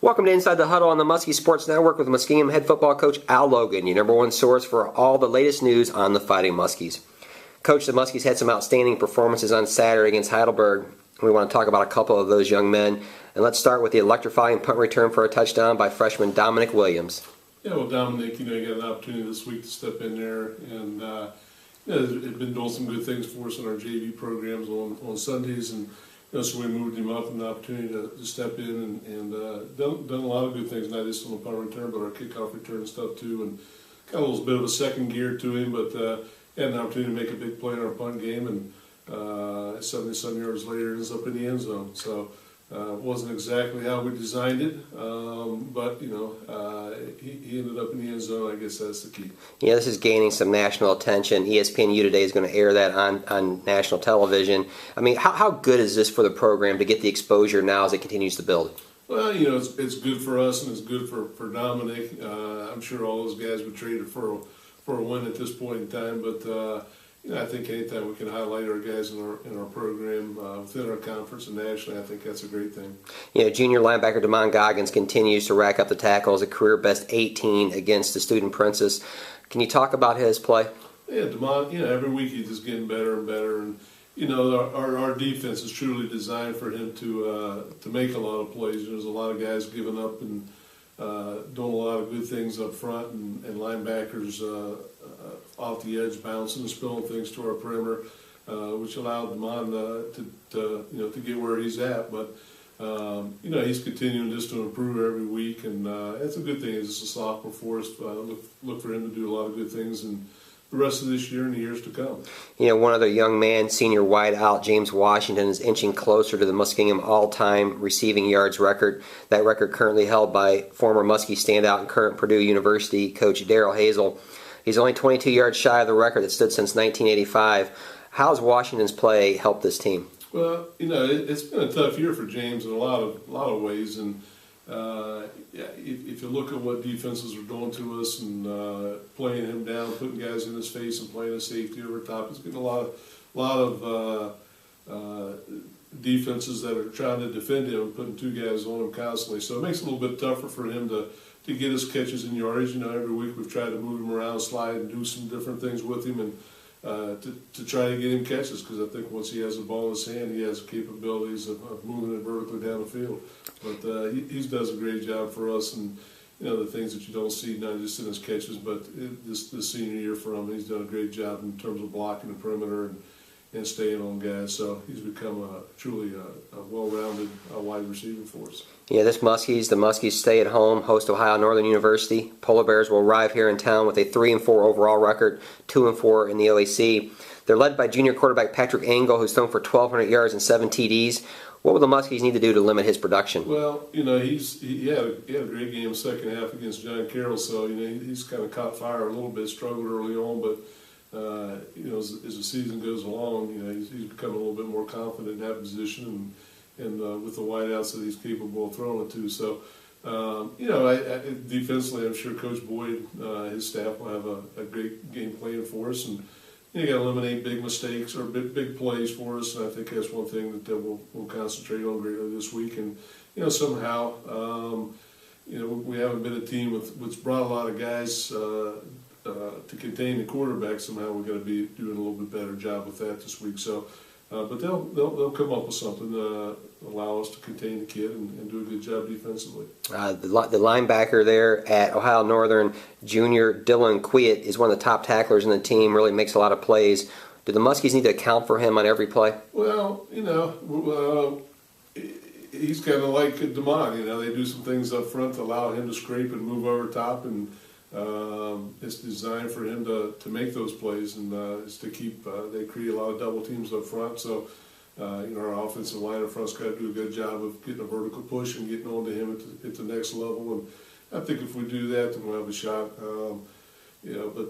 Welcome to Inside the Huddle on the Muskie Sports Network with Muskingum head football coach Al Logan, your number one source for all the latest news on the Fighting Muskies. Coach, the Muskies had some outstanding performances on Saturday against Heidelberg. We want to talk about a couple of those young men. And let's start with the electrifying punt return for a touchdown by freshman Dominick Williams. Yeah, well, Dominick, he got an opportunity this week to step in there, and he's been doing some good things for us in our JV programs on Sundays, and so we moved him up and the opportunity to step in and done a lot of good things, not just on the punt return, but our kickoff return and stuff too, and got a little bit of a second gear to him, but had an opportunity to make a big play in our punt game, and 70-some yards later ends up in the end zone. So it wasn't exactly how we designed it, but he ended up in the end zone. I guess that's the key. Yeah, this is gaining some national attention. ESPNU today is going to air that on national television. I mean, how good is this for the program to get the exposure now as it continues to build? Well, it's good for us and it's good for Dominick. I'm sure all those guys would trade it for a win at this point in time, but I think anytime we can highlight our guys in our program within our conference and nationally, I think that's a great thing. Junior linebacker Damon Goggins continues to rack up the tackles, a career best 18 against the Student Princess. Can you talk about his play? Yeah, Damon, every week he's just getting better and better, and our defense is truly designed for him to make a lot of plays. There's a lot of guys giving up and doing a lot of good things up front, and linebackers off the edge bouncing and spilling things to our perimeter, which allowed Damon to get where he's at. But he's continuing just to improve every week, and that's a good thing. It's just a sophomore for us. Look for him to do a lot of good things in the rest of this year and the years to come. One other young man, senior wideout James Washington, is inching closer to the Muskingum all-time receiving yards record. That record currently held by former Muskie standout and current Purdue University coach Darrell Hazel. He's only 22 yards shy of the record that stood since 1985. How has Washington's play helped this team? Well, it's been a tough year for James in a lot of ways, and if you look at what defenses are doing to us and playing him down, putting guys in his face and playing a safety over top, it's getting a lot of defenses that are trying to defend him and putting two guys on him constantly. So it makes it a little bit tougher for him to get his catches and yardage. Every week we've tried to move him around, slide, and do some different things with him, and to try to get him catches, because I think once he has the ball in his hand, he has the capabilities of moving it vertically down the field. But he does a great job for us, and the things that you don't see, not just in his catches, but this senior year for him, he's done a great job in terms of blocking the perimeter and staying on guys. So he's become truly a well-rounded wide receiver for us. The Muskies stay at home, host Ohio Northern University. Polar Bears will arrive here in town with a 3-4 overall record, 2-4 in the OAC. They're led by junior quarterback Patrick Engel, who's thrown for 1,200 yards and 7 TDs. What will the Muskies need to do to limit his production? Well, he had a great game second half against John Carroll, so he's kind of caught fire a little bit, struggled early on, but as the season goes along, he's become a little bit more confident in that position, and with the wideouts that he's capable of throwing it to. So, defensively, I'm sure Coach Boyd, his staff will have a great game plan for us, and you got to eliminate big mistakes or big plays for us, and I think that's one thing that we'll concentrate on greatly this week. And somehow, we haven't been a team which brought a lot of guys to contain the quarterback. Somehow we're going to be doing a little bit better job with that this week. So, but they'll come up with something to allow us to contain the kid and do a good job defensively. The linebacker there at Ohio Northern, junior Dylan Quiet, is one of the top tacklers in the team, really makes a lot of plays. Do the Muskies need to account for him on every play? Well, he's kind of like Damon. They do some things up front to allow him to scrape and move over top, and it's designed for him to make those plays, and it's to keep. They create a lot of double teams up front, so our offensive line up front's got to do a good job of getting a vertical push and getting on to him at the next level. And I think if we do that, then we'll have a shot. But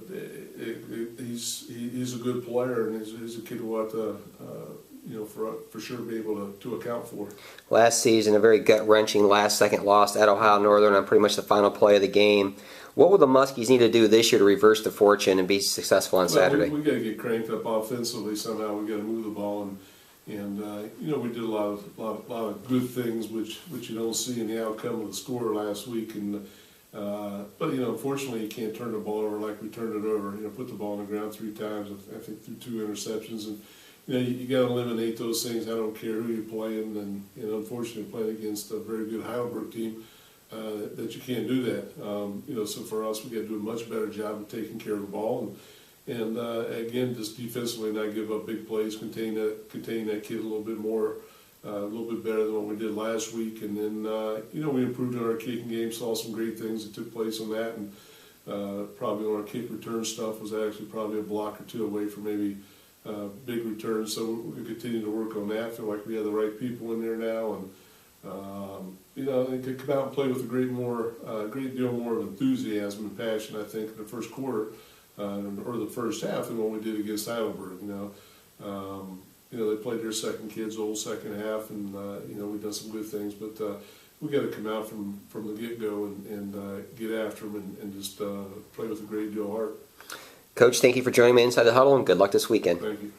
he's a good player, and he's a kid who ought to for sure be able to account for. Last season, a very gut-wrenching last-second loss at Ohio Northern on pretty much the final play of the game. What will the Muskies need to do this year to reverse the fortune and be successful on Saturday? We got to get cranked up offensively somehow. We got to move the ball, and And we did a lot of good things, which you don't see in the outcome of the score last week. And but unfortunately, you can't turn the ball over like we turned it over. Put the ball on the ground 3 times. I think through 2 interceptions, and you got to eliminate those things. I don't care who you're playing, and unfortunately, playing against a very good Heidelberg team, that you can't do that. So for us, we got to do a much better job of taking care of the ball, and again, just defensively not give up big plays, contain that kid a little bit more, a little bit better than what we did last week. And then we improved in our kicking game, saw some great things that took place on that, and probably on our kick return stuff was actually probably a block or 2 away from maybe big returns. So we continue to work on that. I feel like we have the right people in there now, and they could come out and play with a great deal more of enthusiasm and passion, I think, in the first quarter or the first half than what we did against Heidelberg. They played their second second half, and we've done some good things, but we got to come out from the get-go and get after them and just play with a great deal of heart. Coach, thank you for joining me inside the huddle, and good luck this weekend. Thank you.